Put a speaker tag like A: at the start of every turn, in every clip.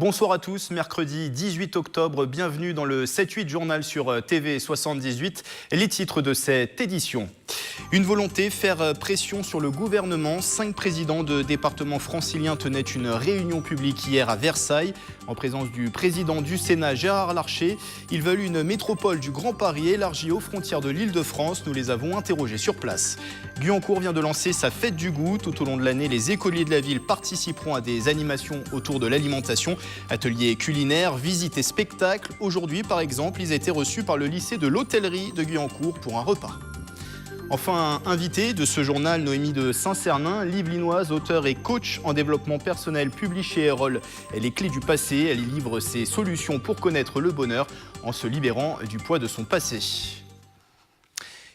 A: Bonsoir à tous, mercredi 18 octobre, bienvenue dans le 7-8 journal sur TV 78. Les titres de cette édition. Une volonté, faire pression sur le gouvernement. 5 présidents de départements franciliens tenaient une réunion publique hier à Versailles, en présence du président du Sénat, Gérard Larcher. Ils veulent une métropole du Grand Paris élargie aux frontières de l'Île-de-France. Nous les avons interrogés sur place. Guyancourt vient de lancer sa fête du goût. Tout au long de l'année, les écoliers de la ville participeront à des animations autour de l'alimentation. Ateliers culinaires, visites et spectacles. Aujourd'hui, par exemple, ils étaient reçus par le lycée de l'hôtellerie de Guyancourt pour un repas. Enfin, invitée de ce journal, Noémie de Saint-Cernin, Yvelinoise, auteure et coach en développement personnel, publie chez Erol Les clés du passé. Elle y livre ses solutions pour connaître le bonheur en se libérant du poids de son passé.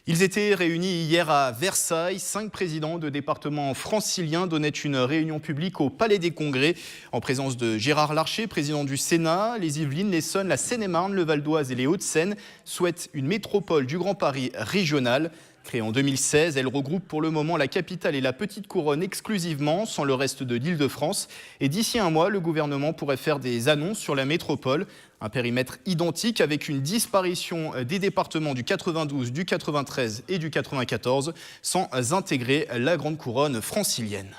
A: Ils étaient réunis hier à Versailles. 5 présidents de départements franciliens donnaient une réunion publique au Palais des Congrès en présence de Gérard Larcher, président du Sénat. Les Yvelines, l'Essonne, la Seine-et-Marne, le Val-d'Oise et les Hauts-de-Seine souhaitent une métropole du Grand Paris régionale. Créée en 2016, elle regroupe pour le moment la capitale et la petite couronne exclusivement, sans le reste de l'Île-de-France. Et d'ici un mois, le gouvernement pourrait faire des annonces sur la métropole. Un périmètre identique avec une disparition des départements du 92, du 93 et du 94, sans intégrer la grande couronne francilienne.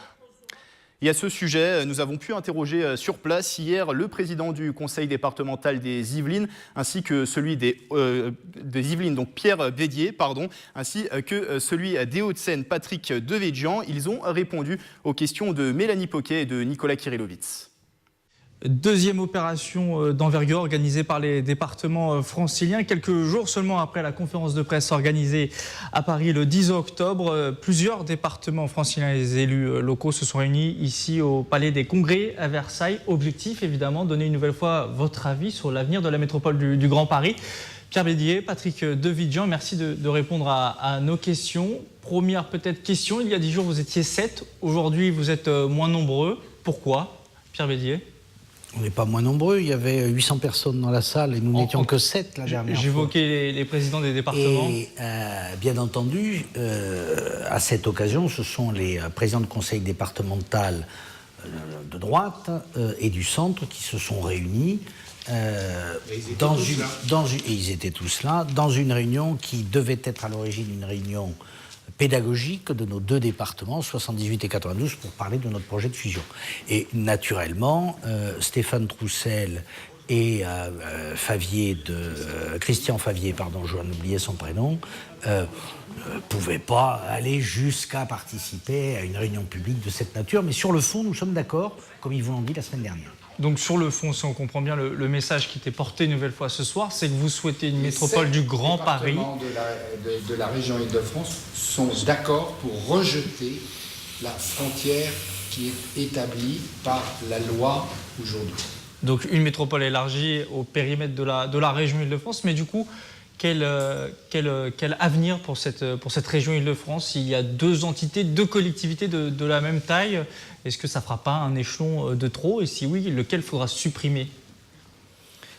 A: Et à ce sujet, nous avons pu interroger sur place hier le président du conseil départemental des Yvelines, ainsi que celui des Yvelines, donc Pierre Bédier, ainsi que celui des Hauts-de-Seine, Patrick Devedjian. Ils ont répondu aux questions de Mélanie Poquet et de Nicolas Kirillovitz.
B: Deuxième opération d'envergure organisée par les départements franciliens. Quelques jours seulement après la conférence de presse organisée à Paris le 10 octobre, plusieurs départements franciliens et les élus locaux se sont réunis ici au Palais des Congrès à Versailles. Objectif évidemment, donner une nouvelle fois votre avis sur l'avenir de la métropole du Grand Paris. Pierre Bédier, Patrick Devedjian, merci de répondre à nos questions. Première peut-être question, il y a 10 jours vous étiez 7, aujourd'hui vous êtes moins nombreux. Pourquoi, Pierre Bédier ?
C: On n'est pas moins nombreux, il y avait 800 personnes dans la salle et nous n'étions que 7 la dernière fois.
B: J'évoquais les présidents des départements.
C: Et bien entendu, à cette occasion, ce sont les présidents de conseil départemental de droite et du centre qui se sont réunis et ils étaient tous là, dans une réunion qui devait être à l'origine une réunion pédagogique de nos 2 départements, 78 et 92, pour parler de notre projet de fusion. Et naturellement, Stéphane Troussel et Christian Favier, je viens d'oublier son prénom, ne pouvaient pas aller jusqu'à participer à une réunion publique de cette nature. Mais sur le fond, nous sommes d'accord, comme ils vous l'ont dit la semaine dernière.
B: Donc sur le fond, si on comprend bien, le message qui était porté une nouvelle fois ce soir, c'est que vous souhaitez une métropole du Grand Paris.
D: Les départements de la région Île-de-France sont d'accord pour rejeter la frontière qui est établie par la loi aujourd'hui.
B: Donc une métropole élargie au périmètre de la région Île-de-France, mais du coup, quel avenir pour cette région Île-de-France? Il y a 2 entités, 2 collectivités de la même taille. Est-ce que ça ne fera pas un échelon de trop? Et si oui, lequel faudra supprimer?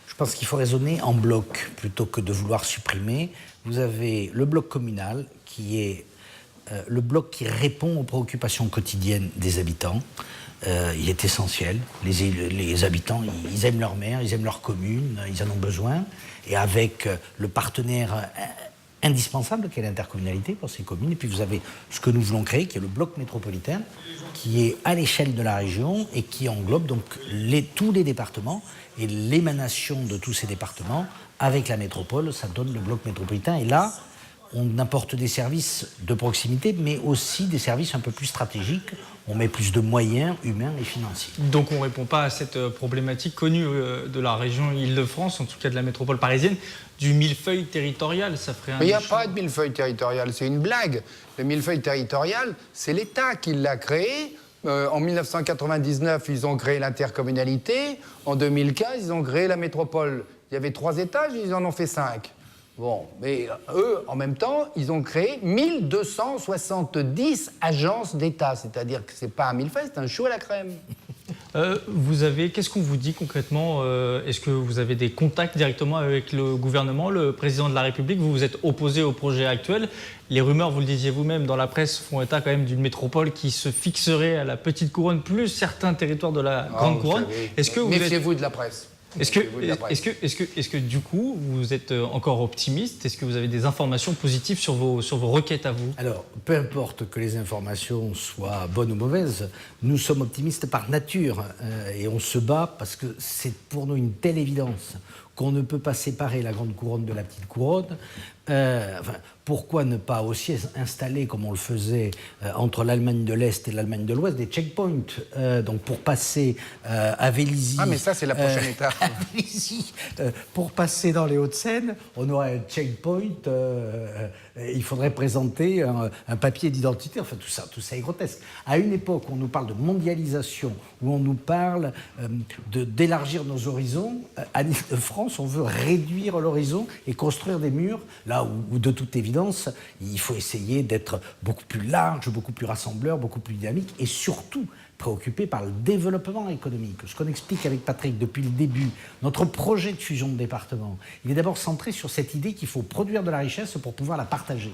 C: Je pense qu'il faut raisonner en bloc plutôt que de vouloir supprimer. Vous avez le bloc communal qui est le bloc qui répond aux préoccupations quotidiennes des habitants. Il est essentiel. Les habitants, ils aiment leur maire, ils aiment leur commune, ils en ont besoin. Et avec le partenaire indispensable qu'est l'intercommunalité pour ces communes. Et puis vous avez ce que nous voulons créer, qui est le bloc métropolitain, qui est à l'échelle de la région et qui englobe donc tous les départements et l'émanation de tous ces départements avec la métropole. Ça donne le bloc métropolitain. Et là, on apporte des services de proximité, mais aussi des services un peu plus stratégiques. On met plus de moyens humains et financiers.
B: Donc on ne répond pas à cette problématique connue de la région Île-de-France, en tout cas de la métropole parisienne, du millefeuille territorial. Ça ferait
D: Mais il n'y a pas de millefeuille territorial, c'est une blague. Le millefeuille territorial, c'est l'État qui l'a créé. En 1999, ils ont créé l'intercommunalité. En 2015, ils ont créé la métropole. Il y avait 3 étages, ils en ont fait 5. Bon, mais eux, en même temps, ils ont créé 1270 agences d'État. C'est-à-dire que ce n'est pas un millefeuille, c'est un chou à la crème.
B: Qu'est-ce qu'on vous dit concrètement? Est-ce que vous avez des contacts directement avec le gouvernement, le président de la République? Vous vous êtes opposé au projet actuel. Les rumeurs, vous le disiez vous-même, dans la presse font état quand même d'une métropole qui se fixerait à la petite couronne, plus certains territoires de la grande couronne.
D: Méfiez-vous de la presse.
B: Est-ce que du coup, vous êtes encore optimiste? Est-ce que vous avez des informations positives sur vos requêtes à vous?
C: Alors, peu importe que les informations soient bonnes ou mauvaises, nous sommes optimistes par nature et on se bat parce que c'est pour nous une telle évidence qu'on ne peut pas séparer la grande couronne de la petite couronne. Pourquoi ne pas aussi installer, comme on le faisait entre l'Allemagne de l'Est et l'Allemagne de l'Ouest, des checkpoints, donc pour passer à Vélizy.
D: Ah, mais ça, c'est la prochaine étape.
C: À Vélizy, pour passer dans les Hauts-de-Seine, on aurait un checkpoint. Il faudrait présenter un papier d'identité. Enfin, tout ça est grotesque. À une époque où on nous parle de mondialisation, où on nous parle d'élargir nos horizons, à l'Île-de-France, on veut réduire l'horizon et construire des murs, là où de toute évidence, il faut essayer d'être beaucoup plus large, beaucoup plus rassembleur, beaucoup plus dynamique et surtout préoccupé par le développement économique. Ce qu'on explique avec Patrick depuis le début, notre projet de fusion de départements, il est d'abord centré sur cette idée qu'il faut produire de la richesse pour pouvoir la partager.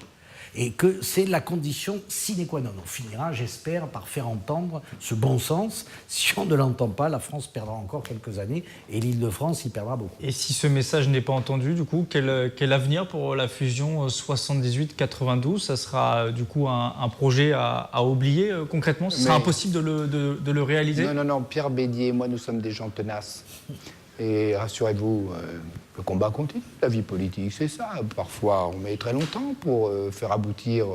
C: Et que c'est la condition sine qua non. On finira, j'espère, par faire entendre ce bon sens. Si on ne l'entend pas, la France perdra encore quelques années et l'Île-de-France y perdra beaucoup.
B: Et si ce message n'est pas entendu, du coup, quel avenir pour la fusion 78-92? Ça sera du coup un projet à oublier concrètement? Ce sera impossible de le réaliser?
D: Non, Pierre Bédier et moi, nous sommes des gens tenaces. Et rassurez-vous, le combat continue. La vie politique, c'est ça. Parfois, on met très longtemps pour faire aboutir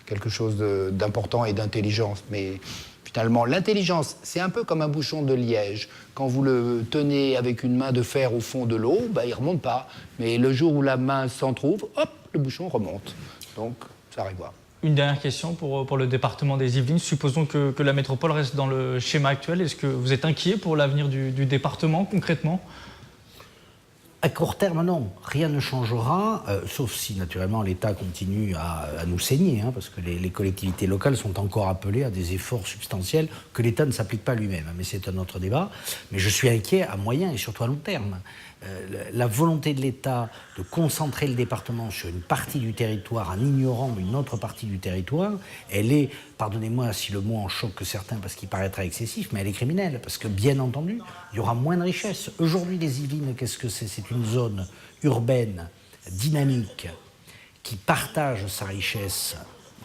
D: quelque chose d'important et d'intelligence. Mais finalement, l'intelligence, c'est un peu comme un bouchon de liège. Quand vous le tenez avec une main de fer au fond de l'eau, il ne remonte pas. Mais le jour où la main s'en trouve, hop, le bouchon remonte. Donc, ça arrivera.
B: Une dernière question pour le département des Yvelines. Supposons que la métropole reste dans le schéma actuel. Est-ce que vous êtes inquiet pour l'avenir du département, concrètement?
C: À court terme, non. Rien ne changera, sauf si, naturellement, l'État continue à nous saigner, parce que les collectivités locales sont encore appelées à des efforts substantiels que l'État ne s'applique pas lui-même. Mais c'est un autre débat. Mais je suis inquiet à moyen et surtout à long terme. La volonté de l'État de concentrer le département sur une partie du territoire en ignorant une autre partie du territoire, elle est, pardonnez-moi si le mot en choque que certains parce qu'il paraîtra excessif, mais elle est criminelle. Parce que, bien entendu, il y aura moins de richesse. Aujourd'hui, les Yvelines, qu'est-ce que c'est? C'est une zone urbaine, dynamique, qui partage sa richesse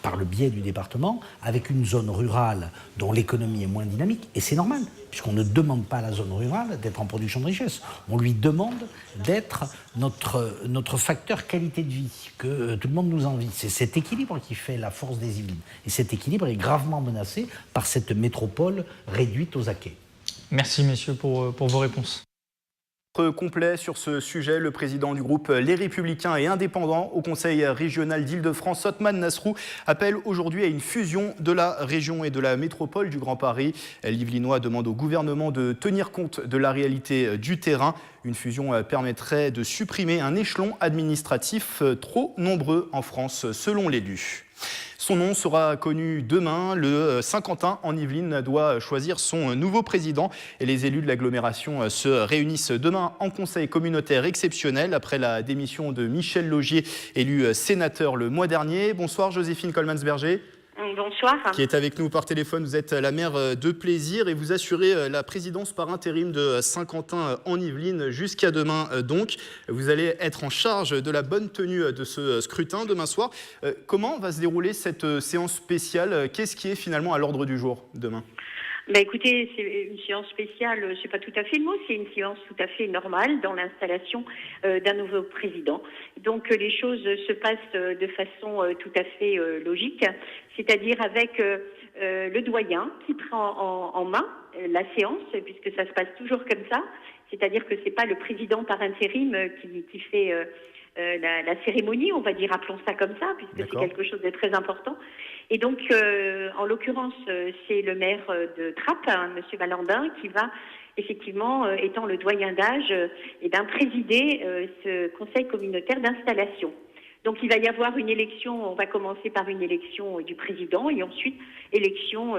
C: par le biais du département, avec une zone rurale dont l'économie est moins dynamique, et c'est normal, puisqu'on ne demande pas à la zone rurale d'être en production de richesse. On lui demande d'être notre facteur qualité de vie, que tout le monde nous envie. C'est cet équilibre qui fait la force des Yvelines. Et cet équilibre est gravement menacé par cette métropole réduite aux acquêts.
B: Merci messieurs pour vos réponses.
A: Complet sur ce sujet, le président du groupe Les Républicains et Indépendants au Conseil régional d'Île-de-France, Othmane Nasrou, appelle aujourd'hui à une fusion de la région et de la métropole du Grand Paris. L'Yvelinois demande au gouvernement de tenir compte de la réalité du terrain. Une fusion permettrait de supprimer un échelon administratif trop nombreux en France, selon l'élu. Son nom sera connu demain. Le Saint-Quentin en Yvelines doit choisir son nouveau président et les élus de l'agglomération se réunissent demain en conseil communautaire exceptionnel après la démission de Michel Laugier, élu sénateur le mois dernier. Bonsoir Joséphine Coleman-Berger.
E: Bonsoir.
A: Qui est avec nous par téléphone. Vous êtes la maire de Plaisir et vous assurez la présidence par intérim de Saint-Quentin en Yvelines jusqu'à demain donc. Vous allez être en charge de la bonne tenue de ce scrutin demain soir. Comment va se dérouler cette séance spéciale? Qu'est-ce qui est finalement à l'ordre du jour demain?
E: Écoutez, c'est une séance spéciale, c'est pas tout à fait le mot, c'est une séance tout à fait normale dans l'installation d'un nouveau président. Donc les choses se passent de façon tout à fait logique, c'est-à-dire avec le doyen qui prend en main la séance, puisque ça se passe toujours comme ça, c'est-à-dire que c'est pas le président par intérim qui fait la cérémonie, on va dire, appelons ça comme ça, puisque c'est quelque chose de très important. Et donc, en l'occurrence, c'est le maire de Trappes, Monsieur Valandin, qui va effectivement, étant le doyen d'âge, présider ce conseil communautaire d'installation. Donc il va y avoir une élection, on va commencer par une élection du président et ensuite élection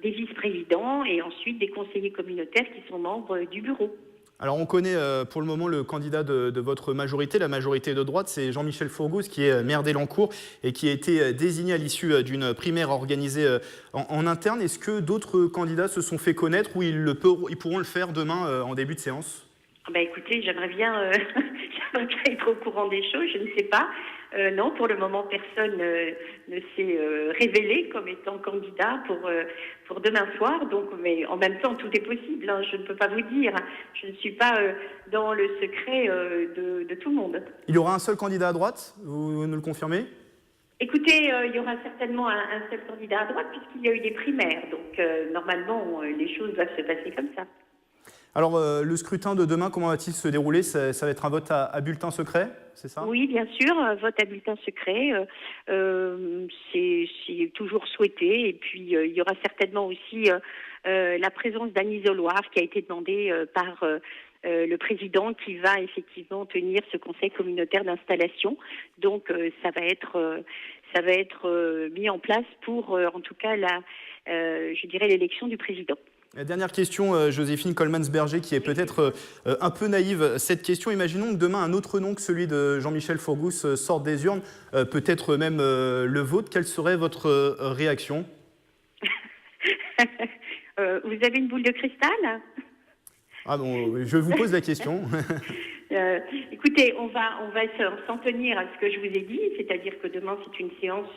E: des vice-présidents et ensuite des conseillers communautaires qui sont membres du bureau.
A: Alors on connaît pour le moment le candidat de votre majorité, la majorité de droite, c'est Jean-Michel Fourgouze qui est maire d'Elancourt et qui a été désigné à l'issue d'une primaire organisée en interne. Est-ce que d'autres candidats se sont fait connaître ou ils pourront le faire demain en début de séance ?
E: Écoutez, j'aimerais bien être au courant des choses, je ne sais pas. Non, pour le moment, personne ne s'est révélé comme étant candidat pour demain soir. Donc, mais en même temps, tout est possible. Hein, je ne peux pas vous dire. Je ne suis pas dans le secret de tout le monde.
A: Il y aura un seul candidat à droite, vous nous le confirmez ?
E: Écoutez, il y aura certainement un seul candidat à droite puisqu'il y a eu des primaires. Donc, normalement, les choses doivent se passer comme ça.
A: Alors, le scrutin de demain, comment va-t-il se dérouler ? Ça va être un vote à bulletin secret, c'est ça ?
E: Oui, bien sûr, vote à bulletin secret, c'est toujours souhaité. Et puis, il y aura certainement aussi la présence d'Anne Isoloir qui a été demandée par le président qui va effectivement tenir ce conseil communautaire d'installation. Donc, ça va être mis en place pour, en tout cas, l'élection du président.
A: Dernière question, Joséphine Coleman-Berger, qui est peut-être un peu naïve. Cette question, imaginons que demain un autre nom que celui de Jean-Michel Fourgouze sorte des urnes, peut-être même le vôtre. Quelle serait votre réaction ?
E: Vous avez une boule de cristal ?
A: Ah bon, je vous pose la question.
E: Écoutez, on va s'en tenir à ce que je vous ai dit, c'est-à-dire que demain c'est une séance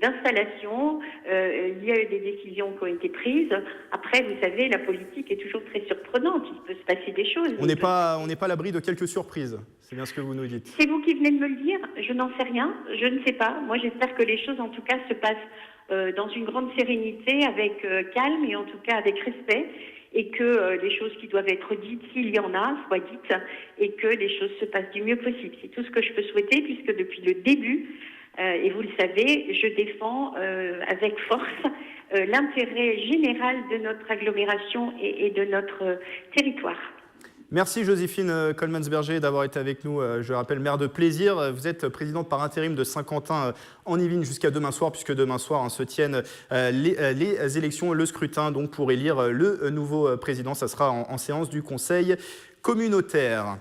E: d'installation. Il y a eu des décisions qui ont été prises. Après, vous savez, la politique est toujours très surprenante. Il peut se passer des choses.
A: On n'est pas à l'abri de quelques surprises. C'est bien ce que vous nous dites.
E: C'est vous qui venez de me le dire. Je n'en sais rien. Je ne sais pas. Moi, j'espère que les choses, en tout cas, se passent dans une grande sérénité, avec calme et en tout cas avec respect. Et que les choses qui doivent être dites, s'il y en a, soient dites, et que les choses se passent du mieux possible. C'est tout ce que je peux souhaiter, puisque depuis le début, et vous le savez, je défends avec force l'intérêt général de notre agglomération et de notre territoire.
A: Merci Joséphine Coleman-Berger d'avoir été avec nous. Je rappelle, maire de Plaisir. Vous êtes présidente par intérim de Saint-Quentin en Yvelines jusqu'à demain soir, puisque demain soir se tiennent les élections, le scrutin donc pour élire le nouveau président. Ça sera en séance du Conseil communautaire.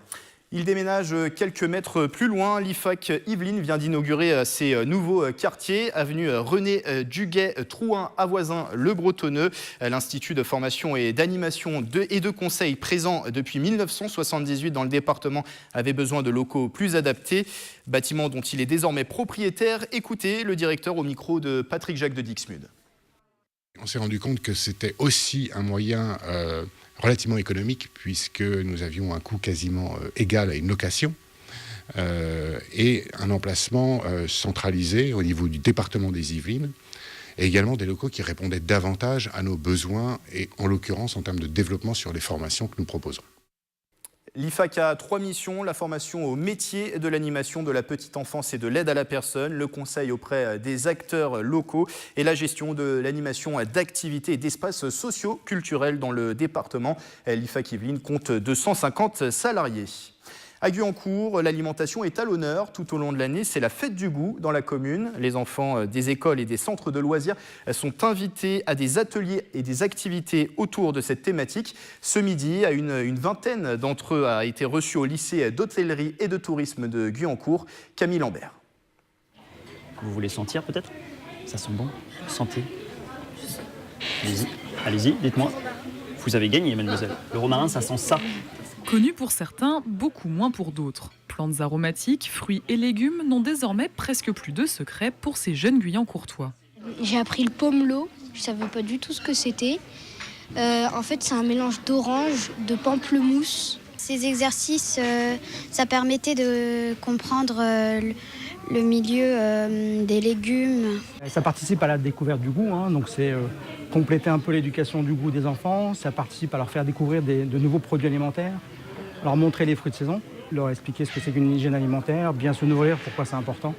A: Il déménage quelques mètres plus loin. L'IFAC Yvelines vient d'inaugurer ses nouveaux quartiers, avenue René Duguay, Trouin, Avoisin, Le Bretonneux. L'Institut de formation et d'animation et de conseil présent depuis 1978 dans le département avait besoin de locaux plus adaptés. Bâtiment dont il est désormais propriétaire. Écoutez le directeur au micro de Patrick Jacques de Dixmude.
F: On s'est rendu compte que c'était aussi un moyen relativement économique, puisque nous avions un coût quasiment égal à une location et un emplacement centralisé au niveau du département des Yvelines, et également des locaux qui répondaient davantage à nos besoins, et en l'occurrence en termes de développement sur les formations que nous proposons.
A: L'IFAC a 3 missions, la formation au métier de l'animation de la petite enfance et de l'aide à la personne, le conseil auprès des acteurs locaux et la gestion de l'animation d'activités et d'espaces socio-culturels dans le département. L'IFAC Yvelines compte 250 salariés. À Guyancourt, l'alimentation est à l'honneur tout au long de l'année. C'est la fête du goût dans la commune. Les enfants des écoles et des centres de loisirs sont invités à des ateliers et des activités autour de cette thématique. Ce midi, une vingtaine d'entre eux a été reçu au lycée d'hôtellerie et de tourisme de Guyancourt. Camille Lambert.
G: Vous voulez sentir peut-être ? Ça sent bon. Sentez. Allez-y, dites-moi. Vous avez gagné, mademoiselle. Le romarin, ça sent ça.
H: Connu pour certains, beaucoup moins pour d'autres. Plantes aromatiques, fruits et légumes n'ont désormais presque plus de secret pour ces jeunes Guyancourtois.
I: J'ai appris le pomelo, je ne savais pas du tout ce que c'était. En fait, c'est un mélange d'orange, de pamplemousse. Ces exercices, ça permettait de comprendre le milieu des légumes.
J: Ça participe à la découverte du goût, donc c'est compléter un peu l'éducation du goût des enfants. Ça participe à leur faire découvrir de nouveaux produits alimentaires, leur montrer les fruits de saison, leur expliquer ce que c'est qu'une hygiène alimentaire, bien se nourrir, pourquoi c'est important.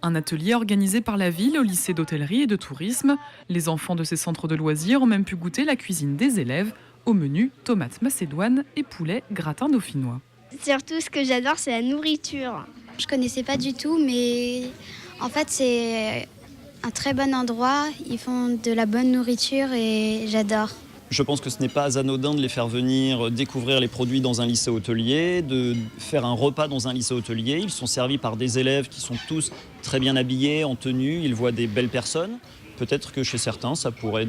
H: Un atelier organisé par la ville au lycée d'hôtellerie et de tourisme. Les enfants de ces centres de loisirs ont même pu goûter la cuisine des élèves. Au menu, tomates macédoines et poulet gratin dauphinois.
I: Surtout, ce que j'adore, c'est la nourriture. Je connaissais pas du tout, mais en fait c'est un très bon endroit. Ils font de la bonne nourriture et j'adore.
G: Je pense que ce n'est pas anodin de les faire venir découvrir les produits dans un lycée hôtelier, de faire un repas dans un lycée hôtelier. Ils sont servis par des élèves qui sont tous très bien habillés, en tenue, ils voient des belles personnes. Peut-être que chez certains, ça pourrait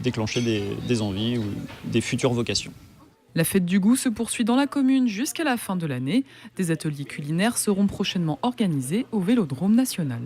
G: déclencher des envies ou des futures vocations.
H: La fête du goût se poursuit dans la commune jusqu'à la fin de l'année. Des ateliers culinaires seront prochainement organisés au Vélodrome national.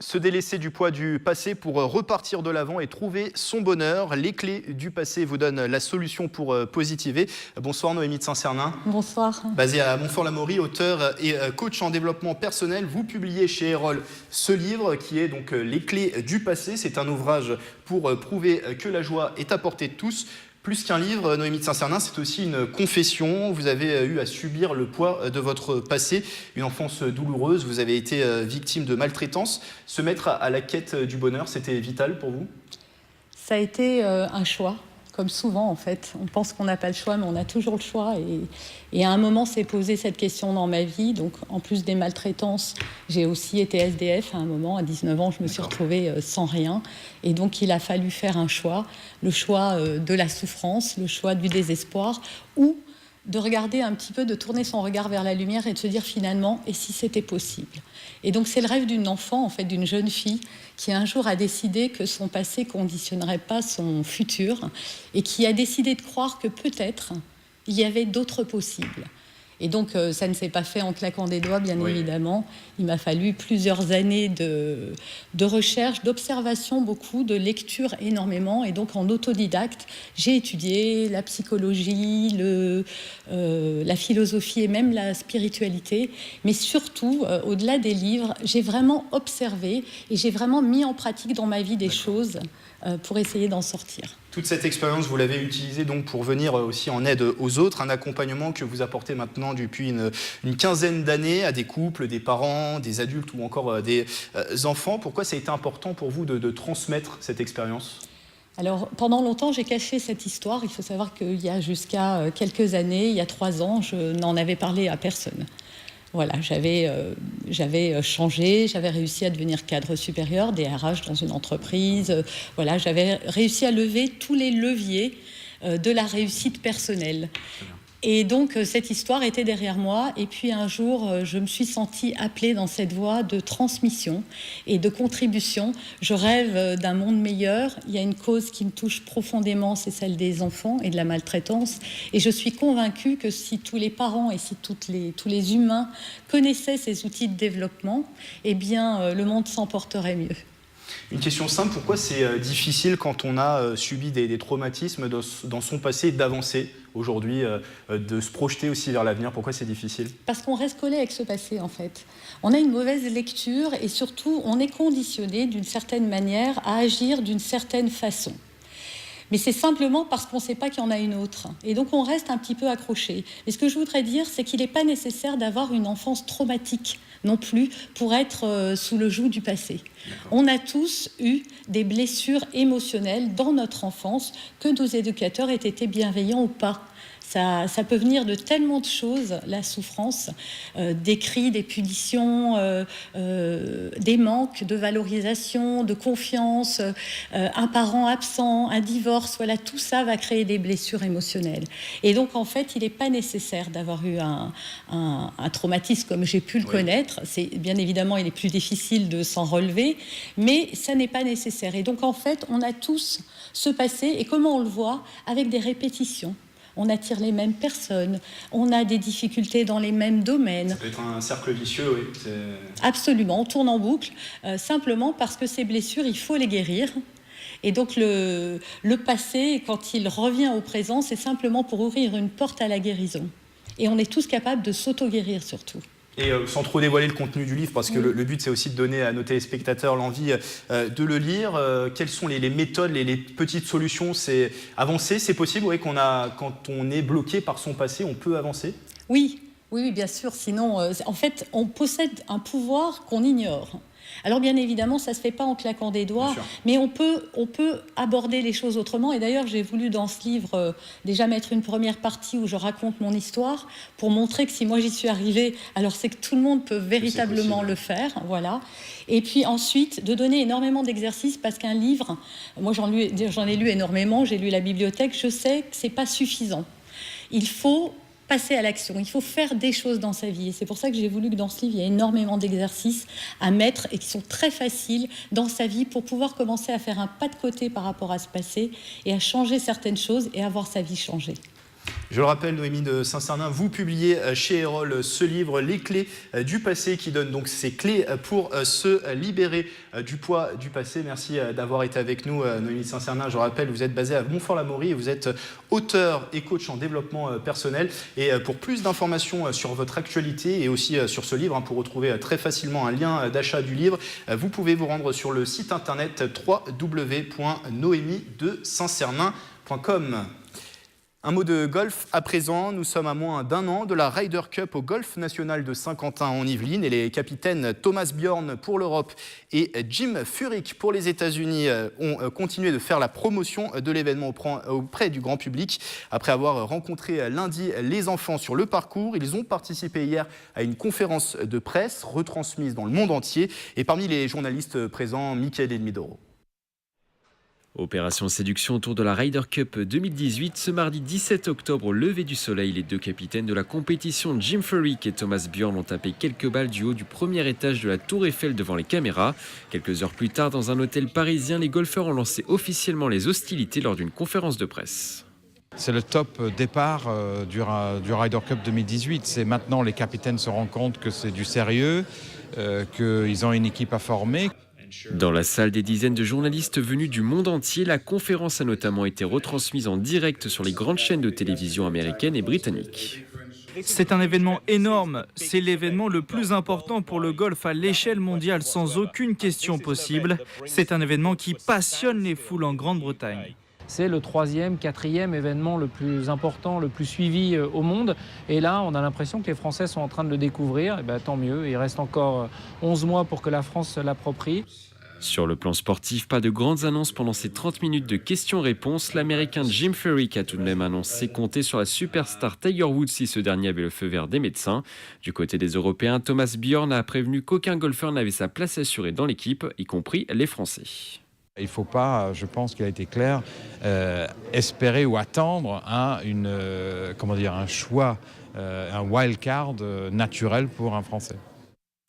A: Se délaisser du poids du passé pour repartir de l'avant et trouver son bonheur. Les clés du passé vous donnent la solution pour positiver. Bonsoir Noémie de Saint-Cernin.
K: Bonsoir.
A: Basée à Montfort-l'Amaury, auteur et coach en développement personnel, vous publiez chez Erol ce livre qui est donc Les clés du passé. C'est un ouvrage pour prouver que la joie est à portée de tous. Plus qu'un livre, Noémie de Saint-Cernin, c'est aussi une confession. Vous avez eu à subir le poids de votre passé, une enfance douloureuse. Vous avez été victime de maltraitance. Se mettre à la quête du bonheur, c'était vital pour vous?
K: Ça a été un choix, comme souvent en fait. On pense qu'on n'a pas le choix, mais on a toujours le choix. Et à un moment, s'est posé cette question dans ma vie. Donc, en plus des maltraitances, j'ai aussi été SDF à un moment. À 19 ans, je me suis retrouvée sans rien. Et donc, il a fallu faire un choix. Le choix de la souffrance, le choix du désespoir, ou de regarder un petit peu, de tourner son regard vers la lumière et de se dire finalement, et si c'était possible? Et donc c'est le rêve d'une enfant, en fait, d'une jeune fille qui un jour a décidé que son passé conditionnerait pas son futur et qui a décidé de croire que peut-être il y avait d'autres possibles. Et donc ça ne s'est pas fait en claquant des doigts, bien évidemment. Il m'a fallu plusieurs années de recherche, d'observation, beaucoup, de lecture énormément. Et donc en autodidacte, j'ai étudié la psychologie, la philosophie et même la spiritualité. Mais surtout, au-delà des livres, j'ai vraiment observé et j'ai vraiment mis en pratique dans ma vie des choses pour essayer d'en sortir.
A: Toute cette expérience, vous l'avez utilisée donc pour venir aussi en aide aux autres, un accompagnement que vous apportez maintenant depuis une quinzaine d'années à des couples, des parents, des adultes ou encore des enfants. Pourquoi ça a été important pour vous de transmettre cette expérience ?
K: Alors, pendant longtemps, j'ai caché cette histoire. Il faut savoir qu'il y a jusqu'à quelques années, il y a 3 ans, je n'en avais parlé à personne. Voilà, j'avais changé, j'avais réussi à devenir cadre supérieur, DRH dans une entreprise. Voilà, j'avais réussi à lever tous les leviers de la réussite personnelle. Et donc, cette histoire était derrière moi. Et puis, un jour, je me suis sentie appelée dans cette voie de transmission et de contribution. Je rêve d'un monde meilleur. Il y a une cause qui me touche profondément, c'est celle des enfants et de la maltraitance. Et je suis convaincue que si tous les parents et si tous les humains connaissaient ces outils de développement, eh bien, le monde s'en porterait mieux.
A: Une question simple, pourquoi c'est difficile quand on a subi des traumatismes dans son passé d'avancer aujourd'hui, de se projeter aussi vers l'avenir? Pourquoi c'est difficile?
K: Parce qu'on reste collé avec ce passé, en fait. On a une mauvaise lecture et surtout, on est conditionné d'une certaine manière à agir d'une certaine façon. Mais c'est simplement parce qu'on ne sait pas qu'il y en a une autre. Et donc, on reste un petit peu accroché. Et ce que je voudrais dire, c'est qu'il n'est pas nécessaire d'avoir une enfance traumatique non plus pour être sous le joug du passé. On a tous eu des blessures émotionnelles dans notre enfance, que nos éducateurs aient été bienveillants ou pas. Ça peut venir de tellement de choses, la souffrance, des cris, des punitions, des manques de valorisation, de confiance, un parent absent, un divorce, voilà, tout ça va créer des blessures émotionnelles. Et donc, en fait, il n'est pas nécessaire d'avoir eu un traumatisme comme j'ai pu le connaître. Bien évidemment, il est plus difficile de s'en relever, mais ça n'est pas nécessaire. Et donc, en fait, on a tous ce passé, et comment on le voit? Avec des répétitions. On attire les mêmes personnes, on a des difficultés dans les mêmes domaines.
A: Ça peut être un cercle vicieux, oui.
K: Absolument, on tourne en boucle, simplement parce que ces blessures, il faut les guérir. Et donc le passé, quand il revient au présent, c'est simplement pour ouvrir une porte à la guérison. Et on est tous capables de s'auto-guérir surtout.
A: Et sans trop dévoiler le contenu du livre, parce que le but, c'est aussi de donner à nos téléspectateurs l'envie de le lire. Quelles sont les méthodes, les petites solutions? C'est avancer, c'est possible, oui, quand on est bloqué par son passé, on peut avancer?
K: Oui, bien sûr. Sinon, en fait, on possède un pouvoir qu'on ignore. Alors bien évidemment, ça ne se fait pas en claquant des doigts, mais on peut aborder les choses autrement. Et d'ailleurs, j'ai voulu dans ce livre déjà mettre une première partie où je raconte mon histoire pour montrer que si moi j'y suis arrivée, alors c'est que tout le monde peut véritablement le faire. Voilà. Et puis ensuite, de donner énormément d'exercices parce qu'un livre, moi j'en ai lu énormément, j'ai lu la bibliothèque, je sais que ce n'est pas suffisant. Il faut passer à l'action, il faut faire des choses dans sa vie. Et c'est pour ça que j'ai voulu que dans ce livre, il y ait énormément d'exercices à mettre et qui sont très faciles dans sa vie pour pouvoir commencer à faire un pas de côté par rapport à ce passé et à changer certaines choses et à voir sa vie changer.
A: Je le rappelle, Noémie de Saint-Cernin, vous publiez chez Erol ce livre, Les clés du passé, qui donne donc ces clés pour se libérer du poids du passé. Merci d'avoir été avec nous, Noémie de Saint-Cernin. Je rappelle, vous êtes basée à Montfort-l'Amaury et vous êtes auteur et coach en développement personnel. Et pour plus d'informations sur votre actualité et aussi sur ce livre, pour retrouver très facilement un lien d'achat du livre, vous pouvez vous rendre sur le site internet www.noemiedesaintcernin.com. Un mot de golf à présent. Nous sommes à moins d'un an de la Ryder Cup au golf national de Saint-Quentin en Yvelines et les capitaines Thomas Bjorn pour l'Europe et Jim Furyk pour les États-Unis ont continué de faire la promotion de l'événement auprès du grand public. Après avoir rencontré lundi les enfants sur le parcours, ils ont participé hier à une conférence de presse retransmise dans le monde entier. Et parmi les journalistes présents, Mickaël Edmidoro.
L: Opération séduction autour de la Ryder Cup 2018. Ce mardi 17 octobre, au lever du soleil, les deux capitaines de la compétition, Jim Furyk et Thomas Bjorn, ont tapé quelques balles du haut du premier étage de la Tour Eiffel devant les caméras. Quelques heures plus tard, dans un hôtel parisien, les golfeurs ont lancé officiellement les hostilités lors d'une conférence de presse.
M: C'est le top départ du Ryder Cup 2018. C'est maintenant les capitaines se rendent compte que c'est du sérieux, qu'ils ont une équipe à former.
L: Dans la salle, des dizaines de journalistes venus du monde entier, la conférence a notamment été retransmise en direct sur les grandes chaînes de télévision américaines et britanniques.
B: C'est un événement énorme, c'est l'événement le plus important pour le golf à l'échelle mondiale sans aucune question possible. C'est un événement qui passionne les foules en Grande-Bretagne.
N: C'est le 3e, 4e événement le plus important, le plus suivi au monde. Et là, on a l'impression que les Français sont en train de le découvrir. Et bien, tant mieux, il reste encore 11 mois pour que la France se l'approprie.
L: Sur le plan sportif, pas de grandes annonces pendant ces 30 minutes de questions-réponses. L'Américain Jim Furyk a tout de même annoncé compter sur la superstar Tiger Woods si ce dernier avait le feu vert des médecins. Du côté des Européens, Thomas Bjorn a prévenu qu'aucun golfeur n'avait sa place assurée dans l'équipe, y compris les Français.
M: Il ne faut pas, je pense qu'il a été clair, espérer ou attendre un choix, un wild card naturel pour un Français.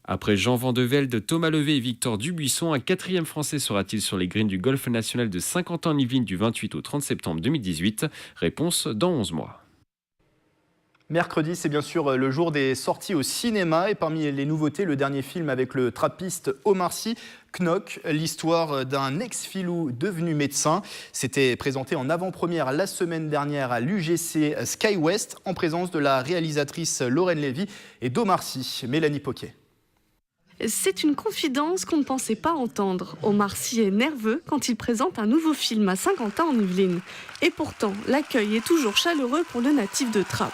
L: Après Jean Van de Velde, Thomas Levé et Victor Dubuisson, un 4e Français sera-t-il sur les greens du golf national de Saint-Quentin en Yvelines du 28 au 30 septembre 2018 ? Réponse dans 11 mois.
A: Mercredi, c'est bien sûr le jour des sorties au cinéma et parmi les nouveautés, le dernier film avec le trappiste Omar Sy, Knock, l'histoire d'un ex-filou devenu médecin. C'était présenté en avant-première la semaine dernière à l'UGC SkyWest en présence de la réalisatrice Lorraine Lévy et d'Omar Sy. Mélanie Poquet.
O: C'est une confidence qu'on ne pensait pas entendre. Omar Sy est nerveux quand il présente un nouveau film à Saint-Quentin en Yvelines. Et pourtant, l'accueil est toujours chaleureux pour le natif de Trappes.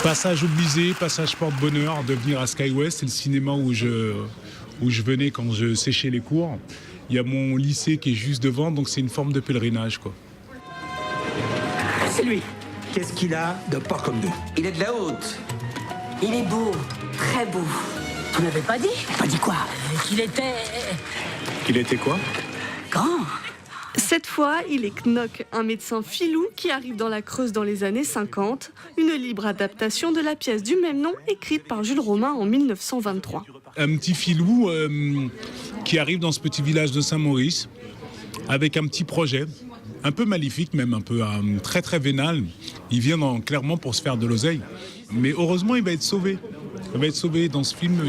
P: Passage obligé, passage porte-bonheur de venir à SkyWest, c'est le cinéma où je venais quand je séchais les cours. Il y a mon lycée qui est juste devant, donc c'est une forme de pèlerinage, quoi.
Q: C'est lui. Qu'est-ce qu'il a de pas comme nous? Il est de la haute.
R: Il est beau, très beau. Tu m'avais pas dit?
Q: Pas dit quoi?
R: Qu'il était...
P: Qu'il était quoi?
O: Grand. Cette fois, il est Knock, un médecin filou qui arrive dans la Creuse dans les années 50, une libre adaptation de la pièce du même nom écrite par Jules Romain en 1923.
P: Un petit filou qui arrive dans ce petit village de Saint-Maurice avec un petit projet, un peu maléfique même, un peu très très vénal. Il vient clairement pour se faire de l'oseille. Mais heureusement, il va être sauvé. Il va être sauvé dans ce film.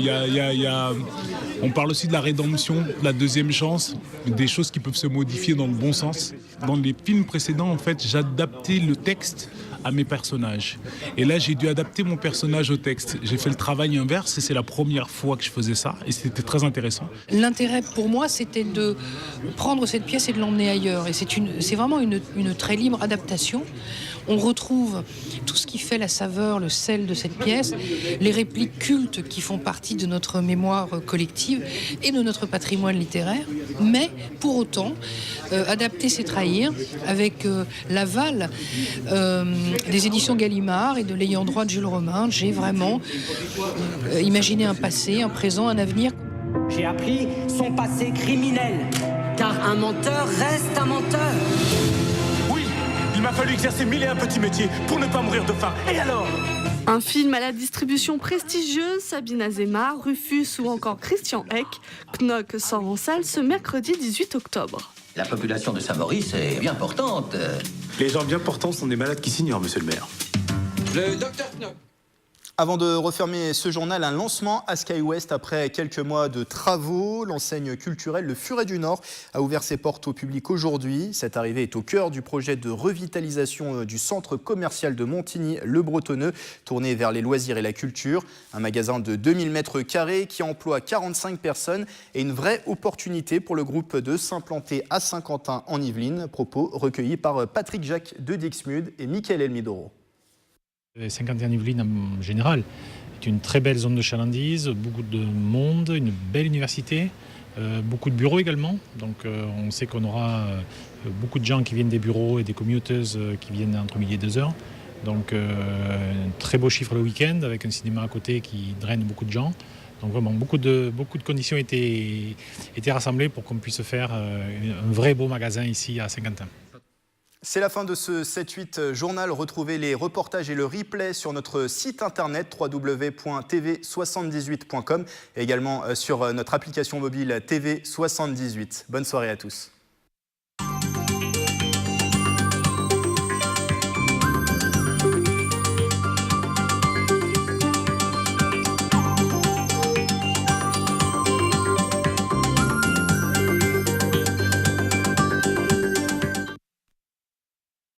P: On parle aussi de la rédemption, de la deuxième chance, des choses qui peuvent se modifier dans le bon sens. dans les films précédents, en fait, j'adaptais le texte à mes personnages. Et là, j'ai dû adapter mon personnage au texte. J'ai fait le travail inverse et c'est la première fois que je faisais ça et c'était très intéressant.
S: L'intérêt pour moi, c'était de prendre cette pièce et de l'emmener ailleurs. Et c'est vraiment une très libre adaptation. On retrouve tout ce qui fait la saveur, le sel de cette pièce, les répliques cultes qui font partie de notre mémoire collective et de notre patrimoine littéraire. Mais pour autant, adapter, c'est trahir, avec l'aval des éditions Gallimard et de l'ayant droit de Jules Romain. J'ai vraiment imaginé un passé, un présent, un avenir.
R: J'ai appris son passé criminel, car un menteur reste un menteur.
T: Il m'a fallu exercer 1001 petits métiers pour ne pas mourir de faim. Et alors ?
O: Un film à la distribution prestigieuse, Sabine Azéma, Rufus ou encore Christian Eck. Knock sort en salle ce mercredi 18 octobre.
Q: La population de Saint-Maurice est bien portante.
T: Les gens bien portants sont des malades qui s'ignorent, monsieur le maire.
Q: Le docteur Knock.
A: Avant de refermer ce journal, un lancement à SkyWest après quelques mois de travaux. L'enseigne culturelle Le Furet du Nord a ouvert ses portes au public aujourd'hui. Cette arrivée est au cœur du projet de revitalisation du centre commercial de Montigny-le-Bretonneux, tourné vers les loisirs et la culture. Un magasin de 2000 mètres carrés qui emploie 45 personnes et une vraie opportunité pour le groupe de s'implanter à Saint-Quentin en Yvelines. Propos recueillis par Patrick Jacques de Dixmude et Mickaël Elmidoro.
U: Saint-Quentin-en-Yvelines en général est une très belle zone de chalandise, beaucoup de monde, une belle université, beaucoup de bureaux également. Donc on sait qu'on aura beaucoup de gens qui viennent des bureaux et des commuteuses qui viennent entre midi et 2h. Donc un très beau chiffre le week-end avec un cinéma à côté qui draine beaucoup de gens. Donc vraiment beaucoup de conditions étaient rassemblées pour qu'on puisse faire un vrai beau magasin ici à Saint-Quentin.
A: C'est la fin de ce 7-8 journal. Retrouvez les reportages et le replay sur notre site internet www.tv78.com et également sur notre application mobile TV78. Bonne soirée à tous.